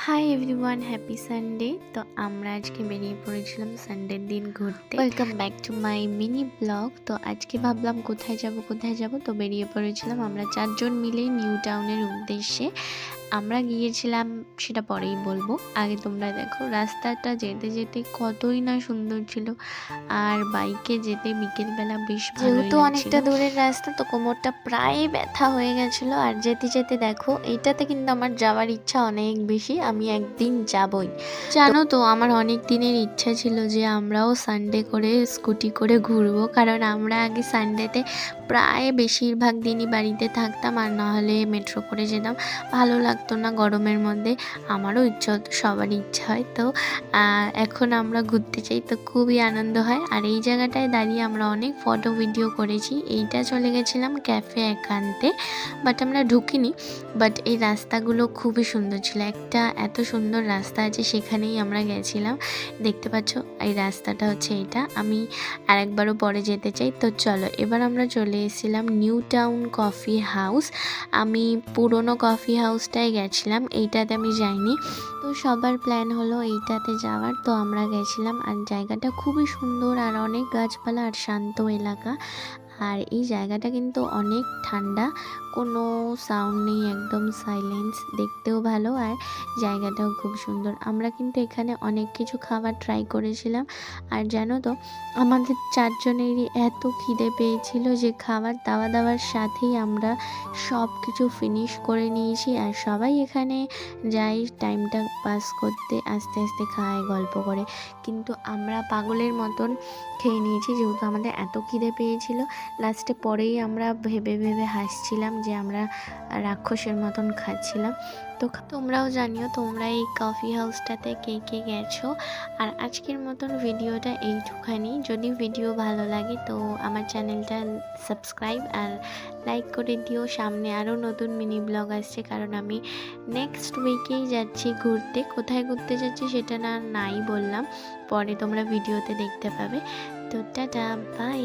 Hi everyone, happy Sunday. তো আমরা আজকে বেরিয়ে পড়েছিলাম সানডের দিন ঘুরতে। Welcome back to my mini blog. তো আজকে ভাবলাম কোথায় যাব, তো বেরিয়ে পড়েছিলাম আমরা 4 জন মিলে নিউ টাউনের উদ্দেশ্যে। আমরা গিয়েছিলাম, সেটা পরেই বলবো, আগে তোমরা দেখো রাস্তাটা যেতে যেতে কতই না সুন্দর ছিল। আর বাইকে যেতে বিকেলবেলা বেশ ভালোই লাগছিল। অনেকটা দূরের রাস্তা, তো কোমরটা প্রায় ব্যথা হয়ে গেছিলো। আর যেতে যেতে দেখো এইটাতে কিন্তু আমার যাওয়ার ইচ্ছা অনেক বেশি, আমি একদিন যাবই। জানো তো আমার অনেক দিনের ইচ্ছা ছিল যে আমরাও সানডে করে স্কুটি করে ঘুরবো, কারণ আমরা আগে সানডেতে প্রায় বেশিরভাগ দিনই বাড়িতে থাকতাম, আর নাহলে মেট্রো করে যেতাম। ভালো লাগতো না গরমের মধ্যে, আমারও ইচ্ছা হতো, সবারই ইচ্ছা হয়। তো এখন আমরা ঘুরতে চাই, তো খুবই আনন্দ হয়। আর এই জায়গাটায় দাঁড়িয়ে আমরা অনেক ফটো ভিডিও করেছি। এইটা চলে গেছিলাম ক্যাফে একান্তে, বাট আমরা ঢুকিনি। বাট এই রাস্তাগুলো খুবই সুন্দর ছিল, একটা এত সুন্দর রাস্তা আছে, সেখানেই আমরা গেছিলাম। দেখতে পাচ্ছ এই রাস্তাটা হচ্ছে এটা, আমি আরেকবারও পরে যেতে চাই। তো চলো, এবার আমরা চলে এসেছিলাম নিউ টাউন কফি হাউস। আমি পুরনো কফি হাউসটায় গেছিলাম, এইটাতে আমি যাইনি। তো সবার প্ল্যান হলো এইটাতে যাওয়ার, তো আমরা গেছিলাম। আর জায়গাটা খুবই সুন্দর, আর অনেক গাছপালা, আর শান্ত এলাকা। আর এই জায়গাটা কিন্তু অনেক ঠান্ডা, কোনো সাউন্ড নেই, একদম সাইলেন্স, দেখতেও ভালো, আর জায়গাটাও খুব সুন্দর। আমরা কিন্তু এখানে অনেক কিছু খাবার ট্রাই করেছিলাম। আর জানো তো আমাদের 4 জনেরই এত খিদে পেয়েছিল যে খাবার দাওয়ার সাথেই আমরা সব কিছু ফিনিশ করে নিয়েছি। আর সবাই এখানে যাই টাইমটা পাস করতে, আস্তে আস্তে খায় গল্প করে, কিন্তু আমরা পাগলের মতন খেয়ে নিয়েছি, যেহেতু আমাদের এত খিদে পেয়েছিল। লাস্টে পরেই আমরা ভেবে ভেবে হাসছিলাম যে আমরা রাক্ষসের মতন খাচ্ছিলাম। তো তোমরাও জানিও তোমরা এই কফি হাউসটাতে কে কে গেছো। আর আজকের মতন ভিডিওটা এইটুখানি। যদি ভিডিও ভালো লাগে তো আমার চ্যানেলটা সাবস্ক্রাইব আর লাইক করে দিও। সামনে আরও নতুন মিনি ব্লগ আসছে, কারণ আমি নেক্সট উইকেই যাচ্ছি ঘুরতে। কোথায় ঘুরতে যাচ্ছি সেটা নাই বললাম, পরে তোমরা ভিডিওতে দেখতে পাবে। তো টাটা, বাই।